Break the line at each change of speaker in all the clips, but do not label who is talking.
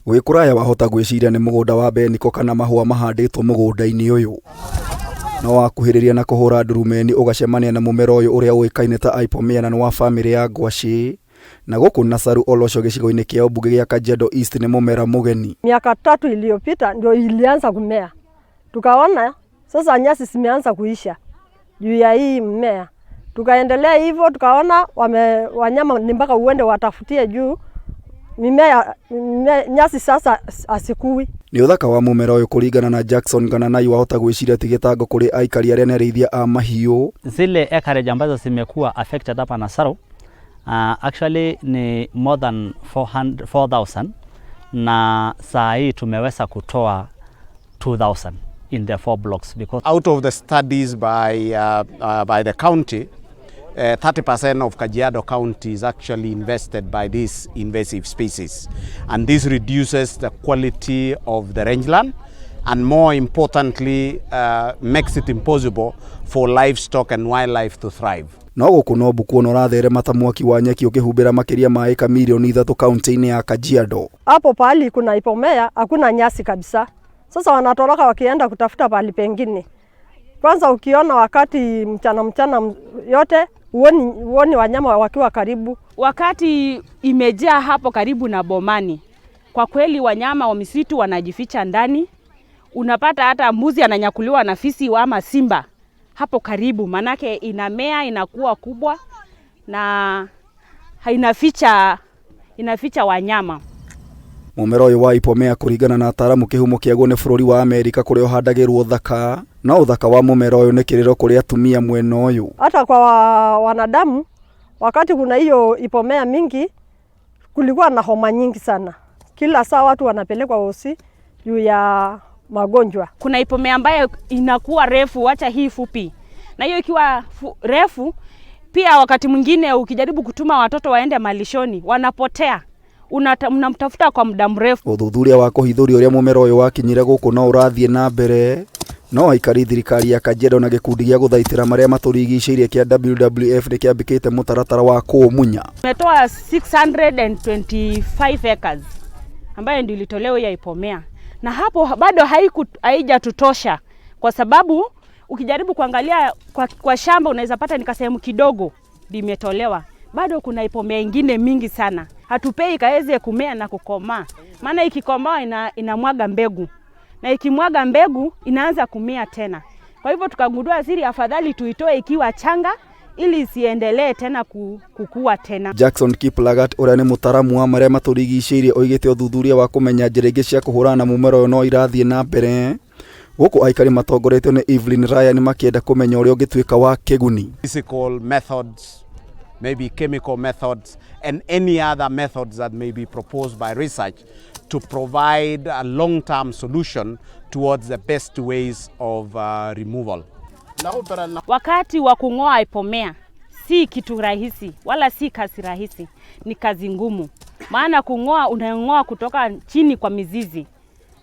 Gwikuraya wahota gwiciria ni mugunda wa mbeniko kana mahua mahanditwo mugunda-ini uyu. No wakuhiriria na kuhura ndurumeni ugacemania na mumera uyu uria uikaine ta Ipomea na wa family ya ngwaci. Na guku Nasaru Olosho gicigo-ini kia ubunge gia Kajiado East ni mumera mugeni.
Miaka 3 iliyopita ndio ilianza kumea. Tukaona sasa nyasi zimeanza kuisha juu ya hii mmea. Tukaendelea hivyo, tukaona wanyama ni mpaka uende watafutie juu mimea nyasi sasa asikui.
Ni uthaka wa mumera uyu kuringana na Jackson Gananai wahota gwiciria tigitango kuri aikari aria nerithia a mahiu.
Zile acreage ambazo zimekuwa affected hapa Nasaru actually ni more than 4,000 na saa hii tumeweza kutoa 2,000 in the 4 blocks because
out of the studies by the county 30% of Kajiado County is actually invested by these invasive species, and this reduces the quality of the rangeland and more importantly makes it impossible for livestock and wildlife to thrive.
No guku no buku no ratherema ta mwaki wa nyeki ukihumbira makiria ma eka milioni 3 kaunti-ini ya Kajiado.
Hapo pali kuna Ipomea hakuna nyasi kabisa. Sasa wanatoroka wakienda kutafuta pali pengine. Kwanza ukiona wakati mchana yote uoni wanyama wakiwa karibu.
Wakati imejaa hapo karibu na bomani, kwa kweli wanyama wa misitu wanajificha ndani. Unapata hata mbuzi ananyakuliwa na fisi ama simba hapo karibu, manake inamea inakuwa kubwa na inaficha wanyama.
Mumera uyu wa Ipomea kuringana na ataramu kihumo kiaguo ni bururi wa Amerika kuria uhandagirwo thaka. No uthaka wa mumera uyu ni kiriro kuri atumia mwena uyu.
Hata kwa wanadamu wakati kuna hiyo Ipomea mingi kulikuwa na homa nyingi sana. Kila saa watu wanapelekwa hosi juu ya magonjwa.
Kuna Ipomea ambayo inakuwa refu, acha hii fupi. Na hiyo ikiwa refu pia wakati mwingine ukijaribu kutuma watoto waende malishoni wanapotea. Unamtafuta kwa muda mrefu.
Uthuthuria wa kuhithuri uria mumera uyu wakinyire guku no urathie na mbere. No aikari thirikari ya Kajiado na gikundi gia guthaitira maria maturigiceirie kia WWF ni kiambikite mutaratara wa kuumunya.
Tumetoa 625 acres ambayo ndio ilitolewa ya Ipomea. Na hapo bado haijatutosha kwa sababu ukijaribu kuangalia kwa shamba unaweza pata ni kasehemu kidogo limetolewa. Bado kuna Ipomea ingine mingi sana. Hatupei kaeze kumea na kukomaa. Maana ikikomaa inamwaga mbegu. Na ikimwaga mbegu inaanza kumea tena. Kwa hivyo tukagundua siri afadhali tuitoe ikiwa changa ili isiendelee tena kukua tena.
Jackson Kiplagat uria ni mutaramu wa maria maturigiceirie oigite uthuthuria wa kumenya njira ingi cia kuhurana na mumera uyu no irathie na mbere. Guku aikari matongoretio ni Evelyn Ryan makienda kumenya uria ungituika wa kiguni.
Physical methods, maybe chemical methods and any other methods that may be proposed by research to provide a long-term solution towards the best ways of removal.
Wakati wa kung'oa Ipomea si kitu rahisi wala si kazi rahisi, ni kazi ngumu. Maana kung'oa unang'oa kutoka chini kwa mizizi.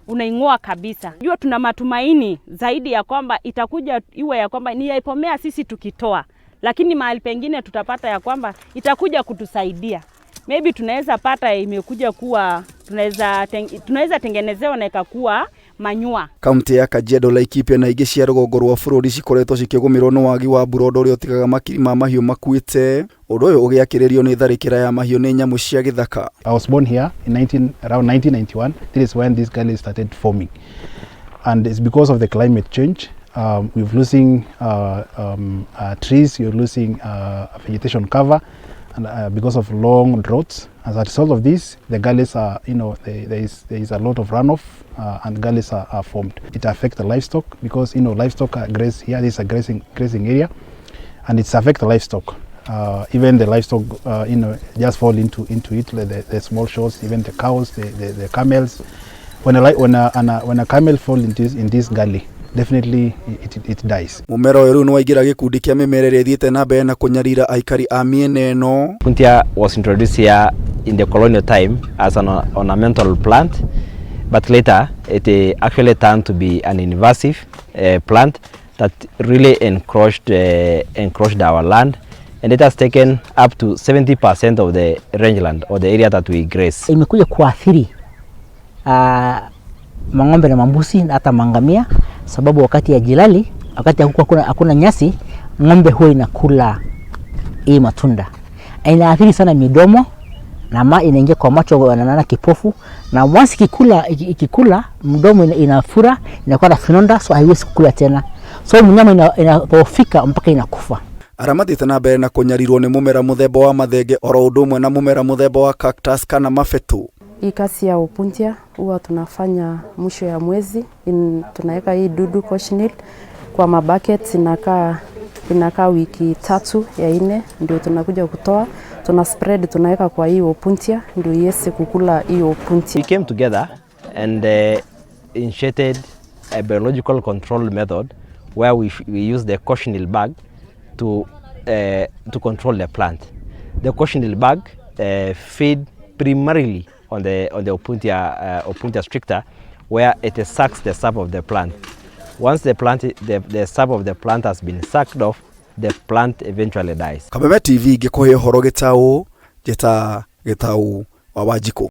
Unaing'oa kabisa. Jua tuna matumaini zaidi ya kwamba itakuja iwe ya kwamba ni Ipomea sisi tukitoa, lakini mahali pengine tutapata ya kwamba itakuja kutusaidia. Maybe tunaweza pata imekuja kuwa tunaweza tengenezewa na ikakuwa manyua.
Kaunti ya Kajiado, Laikipia na ingi cia rugongo rwa bururi cikoretwo cikigumirwo ni wagi wa mbura uria utigaga makiri ma mahiu makuite. Undu uyu ugiakiririo ni tharikira ya mahiu ni nyamu cia githaka.
I was born here in around 1991. This is when this gully started forming, and it's because of the climate change. We're losing trees, you're losing vegetation cover, and because of long droughts. As a result of this, the gullies are, there is a lot of runoff, and gullies are formed. It affects the livestock because, livestock graze here. This is a grazing area, and it's affect the livestock. Even the livestock, just fall into it. The small shows, even the cows, the camels. When a camel fall in this gully, definitely it dies.
Mumera uyu no waigira gikundi kia mimera ria thiete na mbere na kunyarira aikari a miene no.
Puntia was introduced here in the colonial time as an ornamental plant, but later it actually turned to be an invasive plant that really encroached our land, and it has taken up to 70% of the rangeland or the area that we graze.
Imekuja kuathiri mang'ombe na mambusi na hata mangamia, sababu wakati ya jilali, wakati hakuna nyasi, ng'ombe huwa inakula hii matunda. Inaathiri sana midomo na inaingia kwa macho, anaona kipofu, na once ikikula mdomo inafura, inakuwa na finonda, so haiwezi kukula tena, so mnyama inapofika mpaka inakufa.
Aramathite na mbere na kunyarirwo ni mumera muthemba wa mathenge oro undu umwe na mumera muthemba wa cactus kana mafetu.
Hii kazi ya Opuntia huwa tunafanya mwisho ya mwezi, tunaweka hii dudu cochineal kwa mabucket, inakaa wiki 3 ya 4 ndio tunakuja kutoa, tuna spread, tunaweka kwa hii Opuntia ndio iweze kukula hii Opuntia.
We came together and initiated a biological control method where we use the cochineal bag to control the plant. The cochineal bag feed primarily on the Opuntia stricta, where it sucks the sap of the plant. Once the sap of the plant has been sucked off, the plant eventually dies.
Kameme TV ngikuhe horo gitau wa Wanjiku.